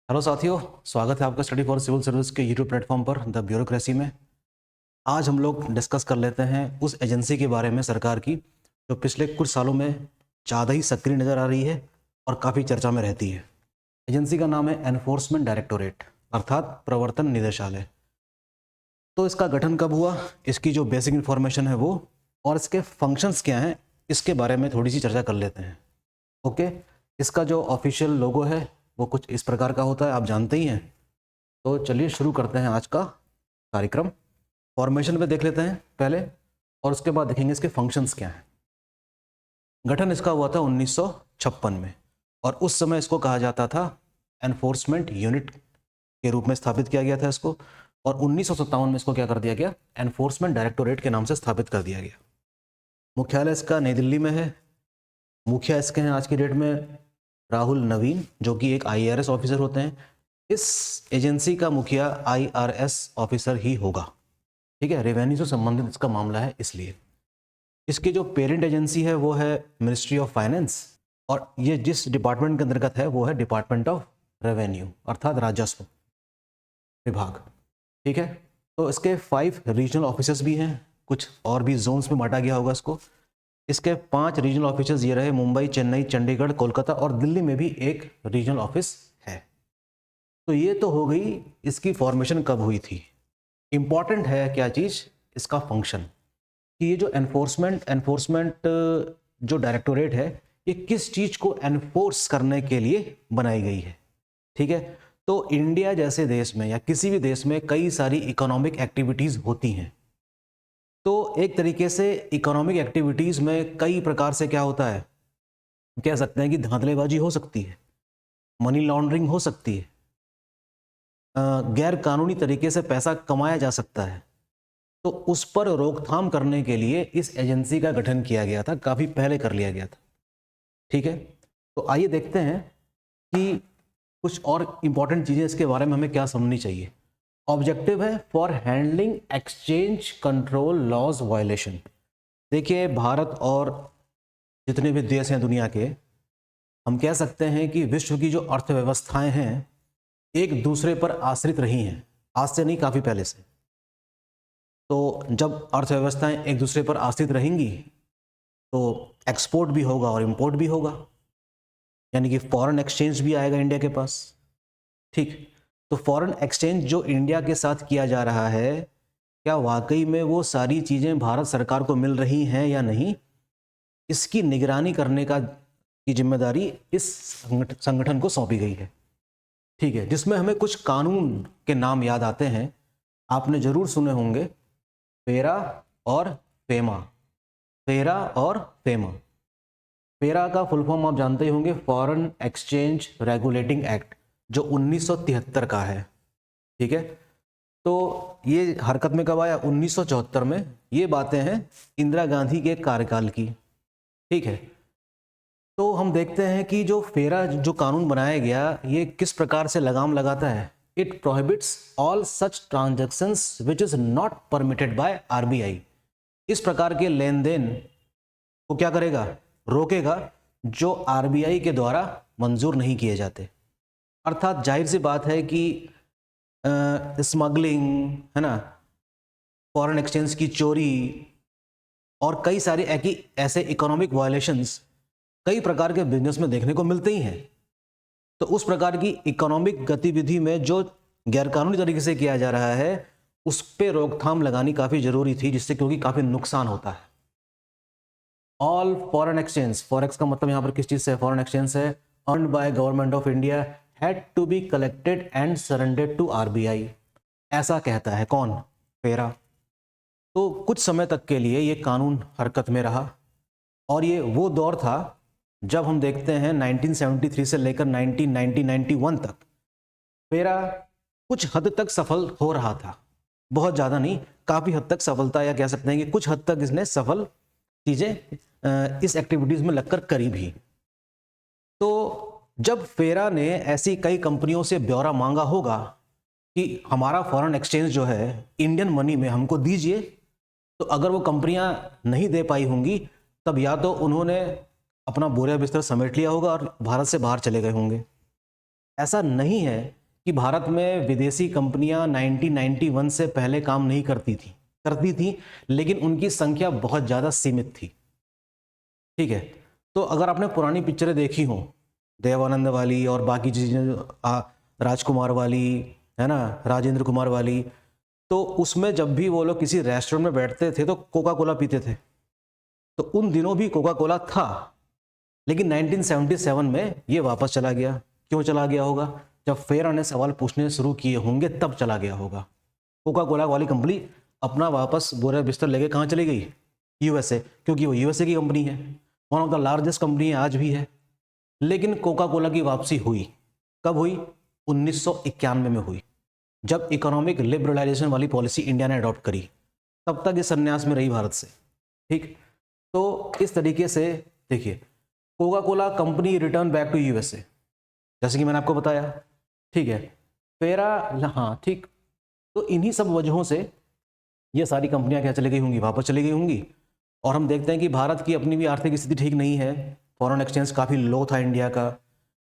Hello साथियों, स्वागत है आपका स्टडी फॉर सिविल सर्विस के यूट्यूब प्लेटफॉर्म पर द ब्यूरोक्रेसी में। आज हम लोग डिस्कस कर लेते हैं उस एजेंसी के बारे में सरकार की जो पिछले कुछ सालों में ज़्यादा ही सक्रिय नज़र आ रही है और काफ़ी चर्चा में रहती है। एजेंसी का नाम है एनफोर्समेंट डायरेक्टोरेट अर्थात प्रवर्तन निदेशालय। तो इसका गठन कब हुआ, इसकी जो बेसिक इन्फॉर्मेशन है वो और इसके फंक्शंस क्या हैं, इसके बारे में थोड़ी सी चर्चा कर लेते हैं। ओके, इसका जो ऑफिशियल लोगो है वो कुछ इस प्रकार का होता है, आप जानते ही हैं। तो चलिए शुरू करते हैं आज का कार्यक्रम। फॉर्मेशन पे देख लेते हैं पहले और उसके बाद देखेंगे इसके फंक्शंस क्या हैं। गठन इसका हुआ था 1956 में और उस समय इसको कहा जाता था एनफोर्समेंट यूनिट के रूप में स्थापित किया गया था इसको, और 1957 में इसको क्या कर दिया गया, एनफोर्समेंट डायरेक्टोरेट के नाम से स्थापित कर दिया गया। मुख्यालय इसका नई दिल्ली में है। मुखिया इसके हैं आज की डेट में राहुल नवीन, जो कि एक IARS ऑफिसर होते हैं। इस एजेंसी का मुखिया IRS ऑफिसर ही होगा, ठीक है, रेवेन्यू से संबंधित इसका मामला है इसलिए। इसकी जो पेरेंट एजेंसी है वो है मिनिस्ट्री ऑफ फाइनेंस, और ये जिस डिपार्टमेंट के अंतर्गत है वो है डिपार्टमेंट ऑफ रेवेन्यू अर्थात राजस्व विभाग, ठीक है। तो इसके 5 रीजनल ऑफिसर्स भी हैं, कुछ और भी जोन्स में बांटा गया होगा इसको। इसके 5 रीजनल ऑफिसर्स ये रहे, मुंबई, चेन्नई, चंडीगढ़, कोलकाता और दिल्ली में भी एक रीजनल ऑफिस है। तो ये तो हो गई इसकी फॉर्मेशन कब हुई थी। इंपॉर्टेंट है क्या चीज़, इसका फंक्शन, कि ये जो एनफोर्समेंट जो डायरेक्टोरेट है ये किस चीज़ को एनफोर्स करने के लिए बनाई गई है, ठीक है। तो इंडिया जैसे देश में या किसी भी देश में कई सारी इकोनॉमिक एक्टिविटीज़ होती हैं। तो एक तरीके से इकोनॉमिक एक्टिविटीज़ में कई प्रकार से क्या होता है, कह सकते हैं कि धांधलेबाजी हो सकती है, मनी लॉन्ड्रिंग हो सकती है, गैर कानूनी तरीके से पैसा कमाया जा सकता है। तो उस पर रोकथाम करने के लिए इस एजेंसी का गठन किया गया था, काफ़ी पहले कर लिया गया था, ठीक है। तो आइए देखते हैं कि कुछ और इंपॉर्टेंट चीज़ें इसके बारे में हमें क्या समझनी चाहिए। ऑब्जेक्टिव है for handling exchange control laws violation. देखिए, भारत और जितने भी देश हैं दुनिया के, हम कह सकते हैं कि विश्व की जो अर्थव्यवस्थाएं हैं एक दूसरे पर आश्रित रही हैं, आज से नहीं, काफ़ी पहले से। तो जब अर्थव्यवस्थाएं एक दूसरे पर आश्रित रहेंगी तो एक्सपोर्ट भी होगा और इंपोर्ट भी होगा, यानी कि फॉरेन एक्सचेंज भी आएगा इंडिया के पास, ठीक। तो फॉरेन एक्सचेंज जो इंडिया के साथ किया जा रहा है, क्या वाकई में वो सारी चीज़ें भारत सरकार को मिल रही हैं या नहीं, इसकी निगरानी करने की जिम्मेदारी इस संगठन को सौंपी गई है, ठीक है। जिसमें हमें कुछ कानून के नाम याद आते हैं, आपने जरूर सुने होंगे, पेरा और पेमा। पेरा और पेमा, पेरा का फुल फॉर्म आप जानते ही होंगे, फॉरेन एक्सचेंज रेगुलेटिंग एक्ट, जो 1973 का है, ठीक है। तो ये हरकत में कब आया, 1974 में। ये बातें हैं इंदिरा गांधी के कार्यकाल की, ठीक है। तो हम देखते हैं कि जो फेरा जो कानून बनाया गया ये किस प्रकार से लगाम लगाता है। It prohibits all such transactions which is not permitted by RBI। इस प्रकार के लेन देन को क्या करेगा, रोकेगा, जो RBI के द्वारा मंजूर नहीं किए जाते। अर्थात जाहिर सी बात है कि स्मगलिंग, है ना, फॉरेन एक्सचेंज की चोरी और कई सारे ऐसे इकोनॉमिक वायलेशंस कई प्रकार के बिजनेस में देखने को मिलते ही हैं। तो उस प्रकार की इकोनॉमिक गतिविधि में जो गैरकानूनी तरीके से किया जा रहा है उस पर रोकथाम लगानी काफ़ी जरूरी थी, जिससे क्योंकि काफ़ी नुकसान होता है। ऑल फॉरेन एक्सचेंज, फॉरेक्स का मतलब यहाँ पर किस चीज़ से, फॉरेन एक्सचेंज है, earned by government of India had to be collected and surrendered to RBI। ऐसा कहता है कौन, पेरा। तो कुछ समय तक के लिए ये कानून हरकत में रहा, और ये वो दौर था जब हम देखते हैं 1973 से लेकर 1991 तक पेरा कुछ हद तक सफल हो रहा था, बहुत ज़्यादा नहीं, काफ़ी हद तक सफलता, या कह सकते हैं कि कुछ हद तक इसने सफल चीज़ें इस एक्टिविटीज़ में लगकर करी भी। तो जब फेरा ने ऐसी कई कंपनियों से ब्यौरा मांगा होगा कि हमारा फॉरेन एक्सचेंज जो है इंडियन मनी में हमको दीजिए, तो अगर वो कंपनियां नहीं दे पाई होंगी तब या तो उन्होंने अपना बोरिया बिस्तर समेट लिया होगा और भारत से बाहर चले गए होंगे, ऐसा नहीं है कि भारत में विदेशी कंपनियां 1991 से पहले काम नहीं करती थी, लेकिन उनकी संख्या बहुत ज़्यादा सीमित थी। ठीक है, तो अगर आपने पुरानी पिक्चरें देखी हो, देवानंद वाली और बाकी चीज़ें, राजकुमार वाली, है ना, राजेंद्र कुमार वाली, तो उसमें जब भी वो लोग किसी रेस्टोरेंट में बैठते थे तो कोका कोला पीते थे। तो उन दिनों भी कोका कोला था, लेकिन 1977 में ये वापस चला गया। क्यों चला गया होगा? जब फेरा ने सवाल पूछने शुरू किए होंगे तब चला गया होगा। कोका कोला वाली कंपनी अपना वापस बोरा बिस्तर लेके कहाँ चली गई? यूएसए, क्योंकि वो यूएसए की कंपनी है, one of the largest company आज भी है। लेकिन कोका कोला की वापसी हुई, कब हुई? 1991 में हुई, जब इकोनॉमिक लिबरलाइजेशन वाली पॉलिसी इंडिया ने अडॉप्ट करी। तब तक ये संन्यास में रही भारत से। ठीक, तो इस तरीके से देखिए, Coca Cola company return back to USA, जैसे कि मैंने आपको बताया। ठीक है, फेरा, हाँ ठीक, तो इन्हीं सब वजहों से ये सारी कंपनियां क्या चली गई होंगी? वापस चली गई होंगी। और हम देखते हैं कि भारत की अपनी भी आर्थिक स्थिति ठीक नहीं है, फॉरेन एक्सचेंज काफ़ी लो था इंडिया का,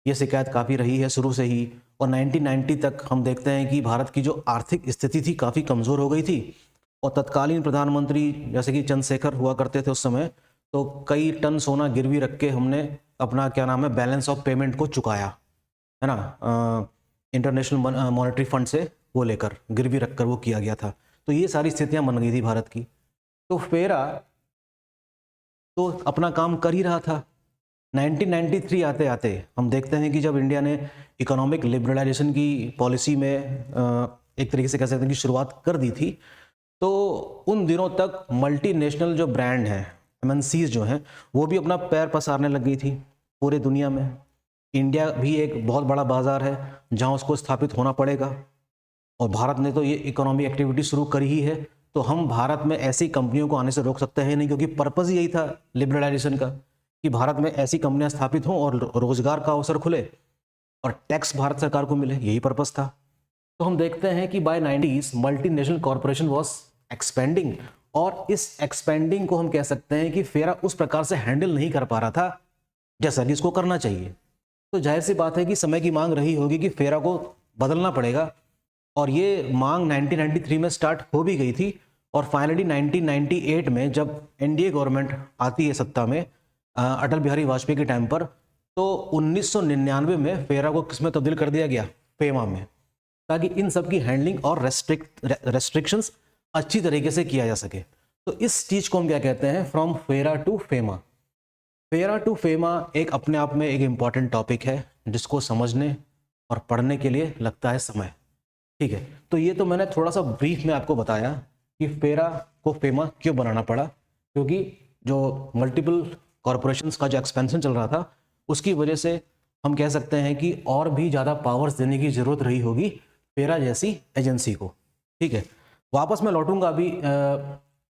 ये शिकायत काफ़ी रही है शुरू से ही। और 1990 तक हम देखते हैं कि भारत की जो आर्थिक स्थिति थी काफ़ी कमज़ोर हो गई थी। और तत्कालीन प्रधानमंत्री जैसे कि चंद्रशेखर हुआ करते थे उस समय, तो कई टन सोना गिरवी रख के हमने अपना क्या नाम है बैलेंस ऑफ पेमेंट को चुकाया, है ना, इंटरनेशनल मॉनेटरी फंड से वो लेकर गिरवी रखकर वो किया गया था। तो ये सारी स्थितियां बन गई थी भारत की। तो फेरा तो अपना काम कर ही रहा था। 1993 आते आते हम देखते हैं कि जब इंडिया ने इकोनॉमिक लिबरलाइजेशन की पॉलिसी में एक तरीके से कह सकते हैं कि शुरुआत कर दी थी, तो उन दिनों तक मल्टीनेशनल जो ब्रांड हैं, एमएनसीज जो हैं, वो भी अपना पैर पसारने लग गई थी पूरे दुनिया में। इंडिया भी एक बहुत बड़ा बाजार है जहां उसको स्थापित होना पड़ेगा, और भारत ने तो ये इकोनॉमिक एक्टिविटी शुरू करी ही है। तो हम भारत में ऐसी कंपनियों को आने से रोक सकते हैं नहीं, क्योंकि पर्पज़ यही था लिबरलाइजेशन का कि भारत में ऐसी कंपनियां स्थापित हों और रोजगार का अवसर खुले और टैक्स भारत सरकार को मिले, यही पर्पज़ था। तो हम देखते हैं कि by 90s multinational corporation was expanding, और इस एक्सपेंडिंग को हम कह सकते हैं कि फेरा उस प्रकार से हैंडल नहीं कर पा रहा था जैसा कि इसको करना चाहिए। तो जाहिर सी बात है कि समय की मांग रही होगी कि फेरा को बदलना पड़ेगा, और ये मांग 1993 में स्टार्ट हो भी गई थी। और फाइनली 1998 में जब एनडीए गवर्नमेंट आती है सत्ता में अटल बिहारी वाजपेयी के टाइम पर, तो 1999 में फेरा को किस में तब्दील कर दिया गया? फेमा में, ताकि इन सब की हैंडलिंग और रेस्ट्रिक्शंस अच्छी तरीके से किया जा सके। तो इस चीज़ को हम क्या कहते हैं? फ्रॉम फेरा टू फेमा। फेरा टू फेमा एक अपने आप में एक इम्पॉर्टेंट टॉपिक है जिसको समझने और पढ़ने के लिए लगता है समय। ठीक है, तो ये तो मैंने थोड़ा सा ब्रीफ में आपको बताया कि फेरा को फेमा क्यों बनाना पड़ा, क्योंकि जो मल्टीपल कॉरपोरेशंस का जो एक्सपेंशन चल रहा था उसकी वजह से हम कह सकते हैं कि और भी ज़्यादा पावर्स देने की ज़रूरत रही होगी फेरा जैसी एजेंसी को। ठीक है, वापस मैं लौटूंगा अभी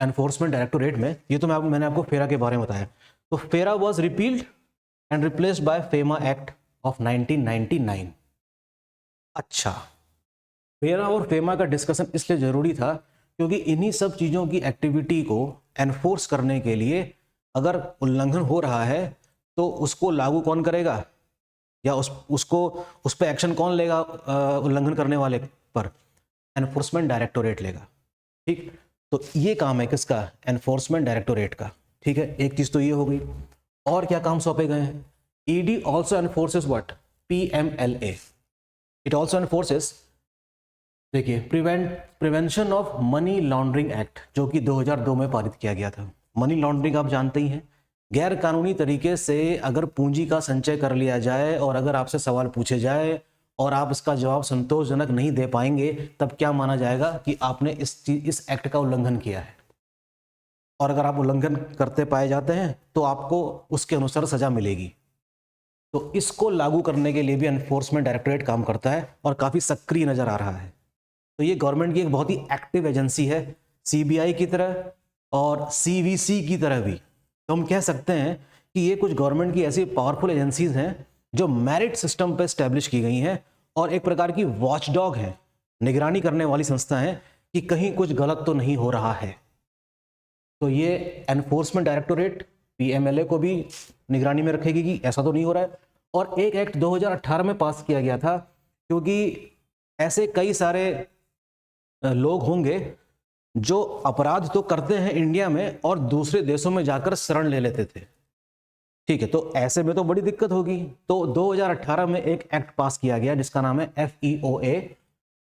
एनफोर्समेंट डायरेक्टोरेट में। ये तो मैंने आपको फेरा के बारे में बताया। तो फेरा was repealed and replaced by FEMA act of 1999। अच्छा, फेरा और फेमा का डिस्कशन इसलिए ज़रूरी था क्योंकि इन्हीं सब चीज़ों की एक्टिविटी को एनफोर्स करने के लिए अगर उल्लंघन हो रहा है तो उसको लागू कौन करेगा, या उस पर एक्शन कौन लेगा उल्लंघन करने वाले पर? एनफोर्समेंट डायरेक्टोरेट लेगा। ठीक, तो ये काम है किसका? एनफोर्समेंट डायरेक्टोरेट का। ठीक है, एक चीज़ तो ये हो गई। और क्या काम सौंपे गए हैं? ED also enforces what? PMLA. It also enforces, देखिए, prevention of money laundering act, जो कि 2002 में पारित किया गया था। मनी लॉन्ड्रिंग आप जानते ही हैं, गैर कानूनी तरीके से अगर पूंजी का संचय कर लिया जाए और अगर आपसे सवाल पूछे जाए और आप इसका जवाब संतोषजनक नहीं दे पाएंगे, तब क्या माना जाएगा कि आपने इस एक्ट का उल्लंघन किया है। और अगर आप उल्लंघन करते पाए जाते हैं तो आपको उसके अनुसार सजा मिलेगी। तो इसको लागू करने के लिए भी एनफोर्समेंट डायरेक्टोरेट काम करता है और काफ़ी सक्रिय नज़र आ रहा है। तो ये गवर्नमेंट की एक बहुत ही एक्टिव एजेंसी है, सीबीआई की तरह और सीवीसी की तरह भी। तो हम कह सकते हैं कि ये कुछ गवर्नमेंट की ऐसी पावरफुल एजेंसीज हैं जो मेरिट सिस्टम पर स्टैब्लिश की गई हैं और एक प्रकार की वॉचडॉग हैं, निगरानी करने वाली संस्था है कि कहीं कुछ गलत तो नहीं हो रहा है। तो ये एनफोर्समेंट डायरेक्टोरेट पीएमएलए को भी निगरानी में रखेगी कि ऐसा तो नहीं हो रहा है, और एक एक्ट 2018 में पास किया गया था, क्योंकि ऐसे कई सारे लोग होंगे जो अपराध तो करते हैं इंडिया में और दूसरे देशों में जाकर शरण ले लेते थे। ठीक है, तो ऐसे में तो बड़ी दिक्कत होगी। तो 2018 में एक एक्ट पास किया गया जिसका नाम है FEOA,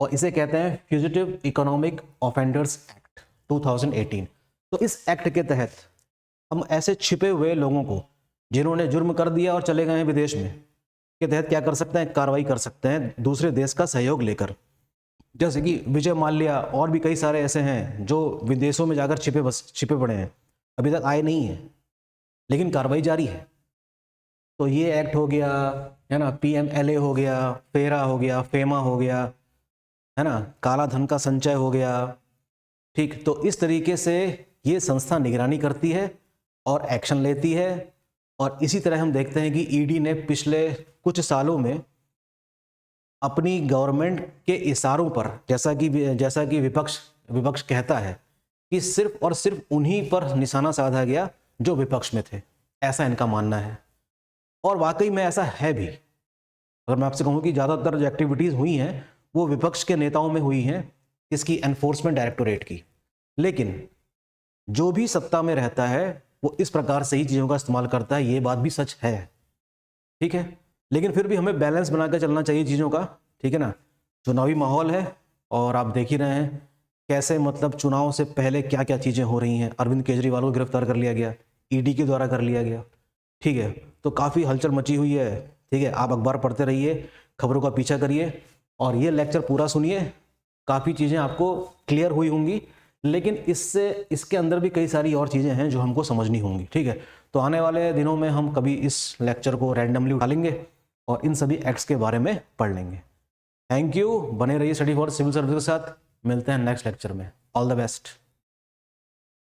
और इसे कहते हैं फ्यूजिटिव इकोनॉमिक ऑफेंडर्स एक्ट 2018। तो इस एक्ट के तहत हम ऐसे छिपे हुए लोगों को जिन्होंने जुर्म कर दिया और चले गए हैं विदेश में, के तहत क्या कर सकते हैं, कार्रवाई कर सकते हैं दूसरे देश का सहयोग लेकर। जैसे कि विजय माल्या और भी कई सारे ऐसे हैं जो विदेशों में जाकर छिपे पड़े हैं, अभी तक आए नहीं हैं, लेकिन कार्रवाई जारी है। तो ये एक्ट हो गया, है ना, PMLA हो गया, फेरा हो गया, फेमा हो गया, है ना, काला धन का संचय हो गया। ठीक, तो इस तरीके से ये संस्था निगरानी करती है और एक्शन लेती है। और इसी तरह हम देखते हैं कि ED ने पिछले कुछ सालों में अपनी गवर्नमेंट के इशारों पर, जैसा कि विपक्ष कहता है कि सिर्फ और सिर्फ उन्हीं पर निशाना साधा गया जो विपक्ष में थे, ऐसा इनका मानना है। और वाकई में ऐसा है भी। अगर मैं आपसे कहूँ कि ज़्यादातर जो एक्टिविटीज़ हुई हैं वो विपक्ष के नेताओं में हुई हैं, इसकी एनफोर्समेंट डायरेक्टोरेट की। लेकिन जो भी सत्ता में रहता है वो इस प्रकार से ही चीज़ों का इस्तेमाल करता है, ये बात भी सच है। ठीक है, लेकिन फिर भी हमें बैलेंस बना कर चलना चाहिए चीज़ों का। ठीक है ना, चुनावी माहौल है और आप देख ही रहे हैं कैसे, मतलब चुनाव से पहले क्या क्या चीज़ें हो रही हैं। अरविंद केजरीवाल को गिरफ्तार कर लिया गया, ED के द्वारा कर लिया गया। ठीक है, तो काफ़ी हलचल मची हुई है। ठीक है, आप अखबार पढ़ते रहिए, खबरों का पीछा करिए और ये लेक्चर पूरा सुनिए, काफ़ी चीज़ें आपको क्लियर हुई होंगी। लेकिन इसके अंदर भी कई सारी और चीज़ें हैं जो हमको समझनी होंगी। ठीक है, तो आने वाले दिनों में हम कभी इस लेक्चर को रैंडमली उठा लेंगे और इन सभी एक्ट्स के बारे में पढ़ लेंगे। थैंक यू, बने रहिए स्टडी फॉर सिविल सर्विस के साथ। मिलते हैं नेक्स्ट लेक्चर में। All the best.